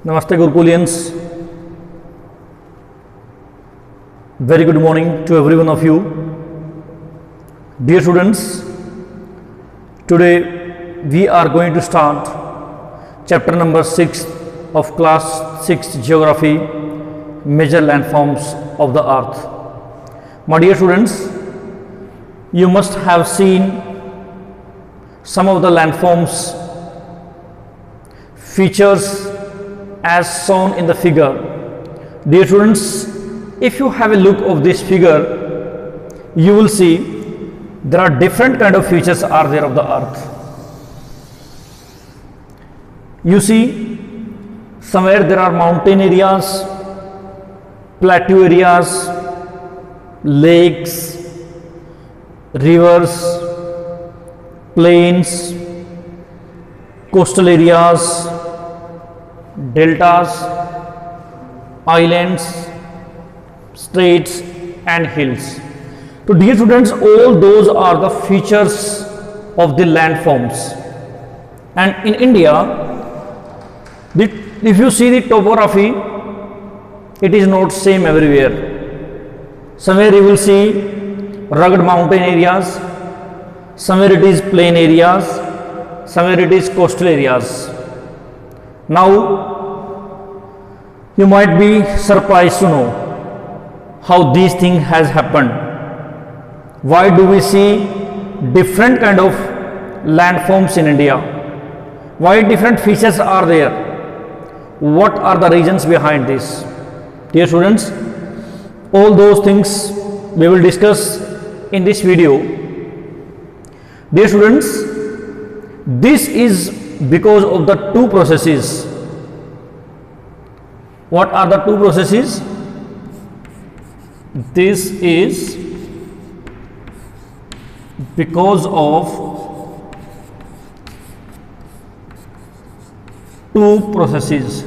Namaste Gurukulians. Very good morning to every one of you. Dear students, today we are going to start chapter number 6 of class 6 Geography, Major Landforms of the Earth. My dear students, you must have seen some of the landforms features as shown in the figure. Dear students, if you have a look of this figure, you will see there are different kind of features are there of the earth. You see, somewhere there are mountain areas, plateau areas, lakes, rivers, plains, coastal areas, deltas, islands, straits and hills. So dear students, all those are the features of the landforms. And in India, if you see the topography, it is not same everywhere. Somewhere you will see rugged mountain areas, somewhere it is plain areas, somewhere it is coastal areas. Now you might be surprised to know how these things has happened. Why do we see different kind of landforms in India? Why different features are there? What are the reasons behind this? Dear students, all those things we will discuss in this video. Dear students, this is because of the two processes. What are the two processes? This is because of two processes.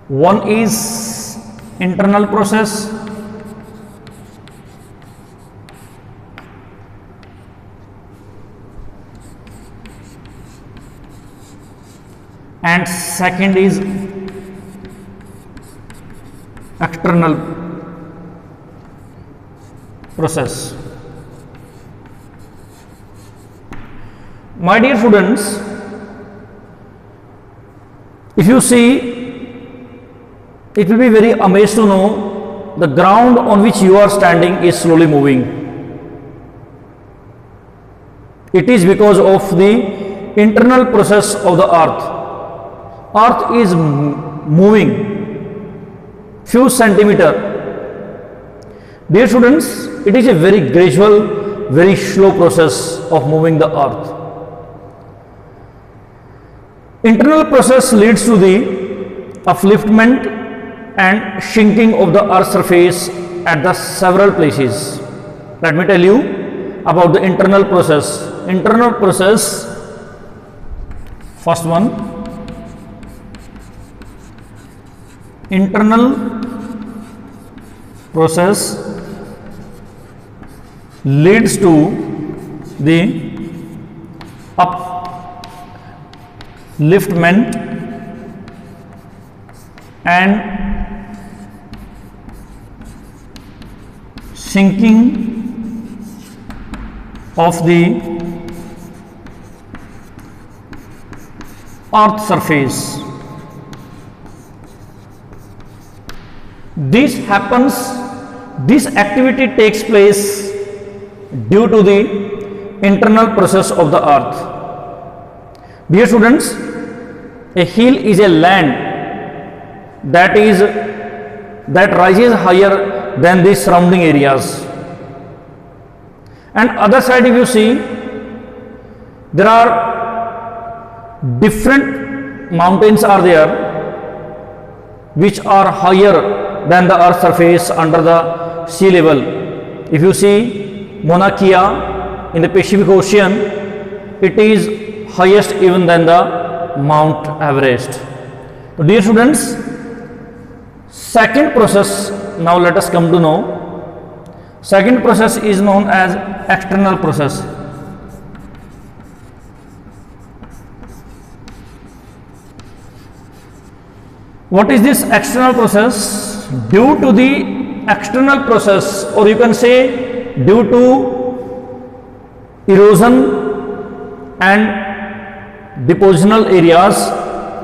One is internal process, and second is external process. My dear students, if you see, it will be very amazed to know the ground on which you are standing is slowly moving. It is because of the internal process of the earth. Earth is moving few centimeter. Dear students, it is a very gradual, very slow process of moving the earth. Internal process leads to the upliftment and shrinking of the earth's surface at the several places. Let me tell you about the internal process. Internal process, first one, internal process leads to the upliftment and sinking of the earth surface. This activity takes place due to the internal process of the earth. Dear students, a hill is a land that rises higher than the surrounding areas. And other side, if you see, there are different mountains are there which are higher than the earth's surface under the sea level. If you see Mauna Kea in the Pacific Ocean, it is highest even than the Mount Everest. So dear students, second process, now let us come to know. Second process is known as external process. What is this external process? Due to the external process, or you can say due to erosion and depositional areas,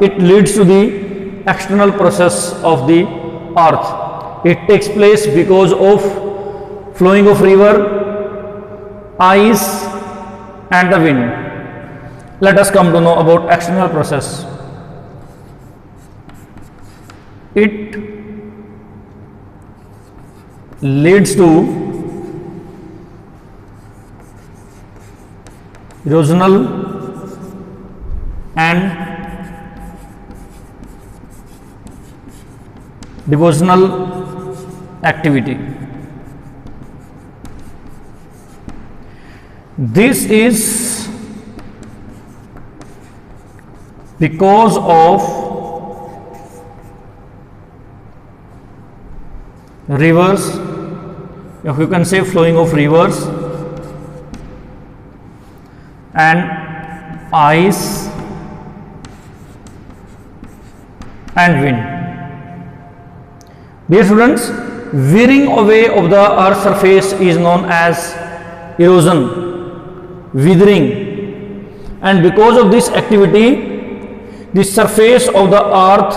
it leads to the external process of the earth. It takes place because of flowing of river, ice and the wind. Let us come to know about external process. It leads to erosional and depositional activity. This is because of rivers, if you can say flowing of rivers and ice and wind. Dear students, wearing away of the earth's surface is known as erosion, withering, and because of this activity, the surface of the earth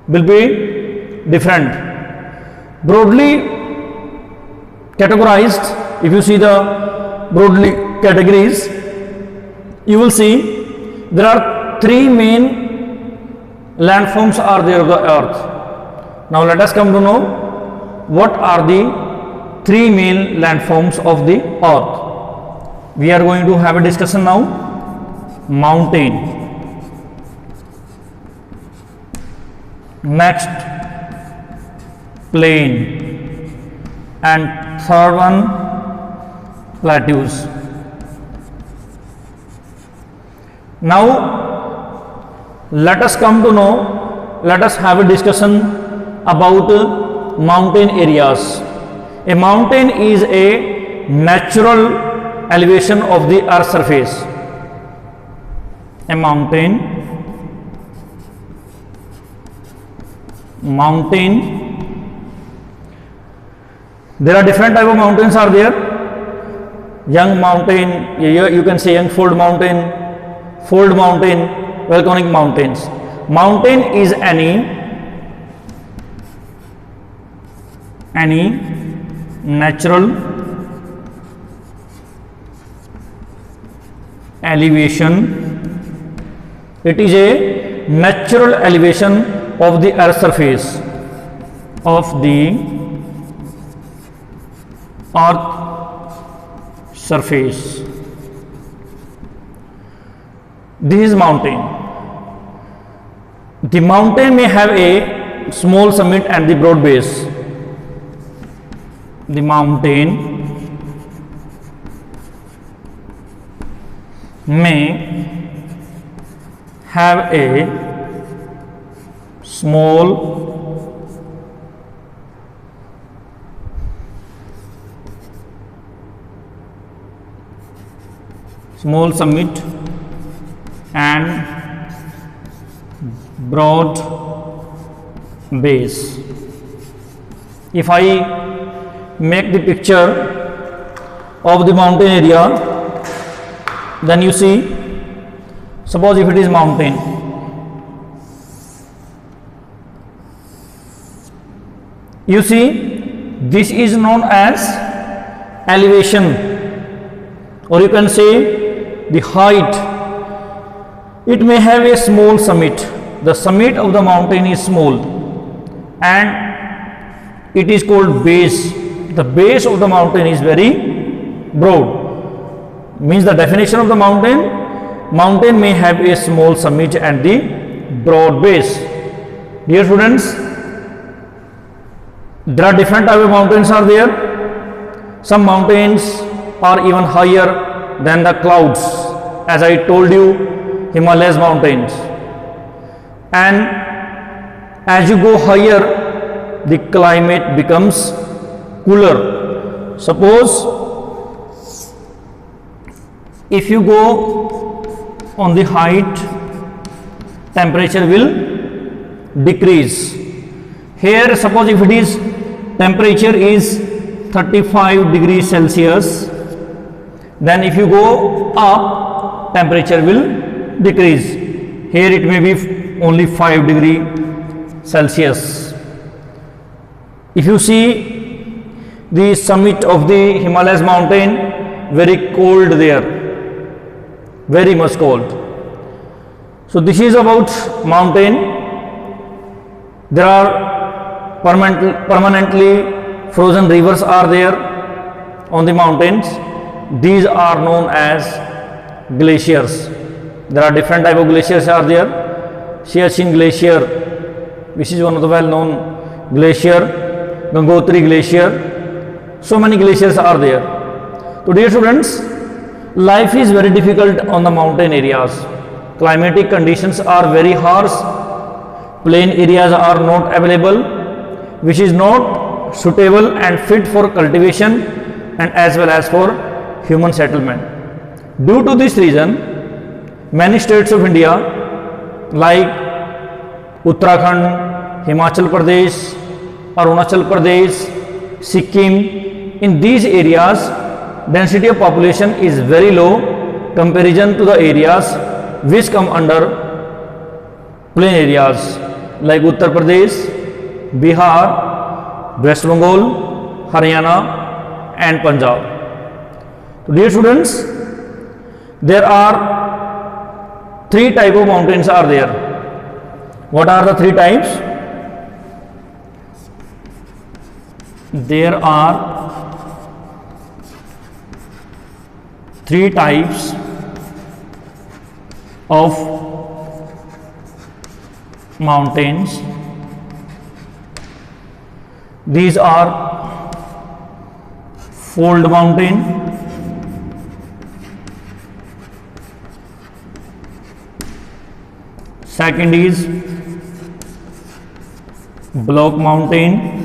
will be different. Broadly categorized, if you see the broadly categories, you will see there are three main landforms are there of the earth. Now let us come to know what are the three main landforms of the earth. We are going to have a discussion now. Mountain, next plain, and third one plateaus. Now let us come to know, let us have a discussion about mountain areas. A mountain is a natural elevation of the earth's surface. A mountain there are different type of mountains are there. Young mountain, you can say young fold mountain, volcanic mountains. Mountain is any natural elevation. It is a natural elevation of the earth surface, of the earth surface. This is mountain. The mountain may have a small summit and the broad base. The mountain may have a small summit and broad base. If I make the picture of the mountain area, then you see, suppose if it is mountain, you see this is known as elevation, or you can say the height. It may have a small summit. The summit of the mountain is small and it is called base. The base of the mountain is very broad. Means the definition of the mountain may have a small summit and the broad base. Dear students, there are different type of mountains are there. Some mountains are even higher than the clouds, as I told you, Himalayas mountains. And as you go higher, the climate becomes cooler. Suppose if you go on the height temperature will decrease. Here suppose if it is temperature is 35 degrees Celsius, then if you go up temperature will decrease. Here it may be only 5 degree Celsius. If you see the summit of the Himalayas mountain, very cold there, very much cold. So this is about mountain. There are permanently frozen rivers are there on the mountains. These are known as glaciers. There are different type of glaciers are there. Siachen glacier, which is one of the well known glacier, Gangotri glacier. So many glaciers are there. So dear students, life is very difficult on the mountain areas. Climatic conditions are very harsh. Plain areas are not available, which is not suitable and fit for cultivation and as well as for human settlement. Due to this reason, many states of India like Uttarakhand, Himachal Pradesh, Arunachal Pradesh, Sikkim, in these areas density of population is very low comparison to the areas which come under plain areas like Uttar Pradesh, Bihar, West Bengal, Haryana and Punjab. So dear students, there are three type of mountains are there. What are the three types? There are three types of mountains. These are fold mountain, second is block mountain,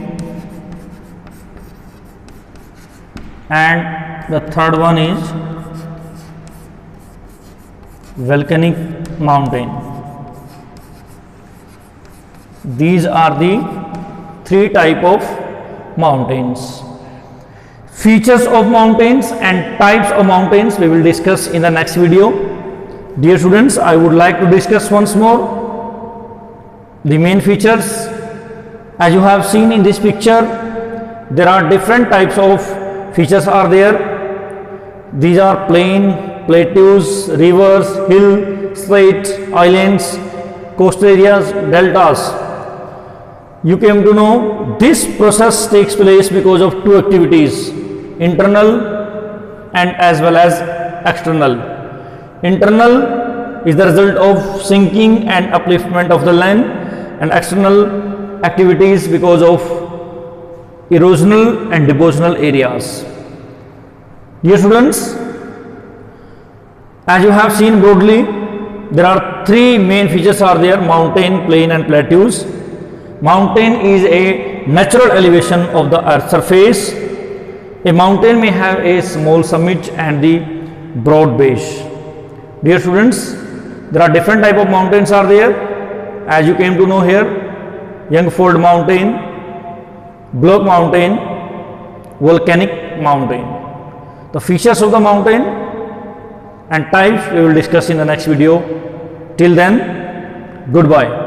and the third one is volcanic mountain. These are the three type of mountains. Features of mountains and types of mountains we will discuss in the next video. Dear students, I would like to discuss once more the main features. As you have seen in this picture, there are different types of features are there. These are plain, plateaus, rivers, hill, strait, islands, coastal areas, deltas. You came to know this process takes place because of two activities, internal and as well as external. Internal is the result of sinking and upliftment of the land, and external activities because of erosional and depositional areas. Dear students, as you have seen broadly, there are three main features are there: mountain, plain and plateaus. Mountain is a natural elevation of the earth's surface. A mountain may have a small summit and the broad base. Dear students, there are different type of mountains are there. As you came to know here, Youngfold mountain, block mountain, volcanic mountain. The features of the mountain and types we will discuss in the next video. Till then, goodbye.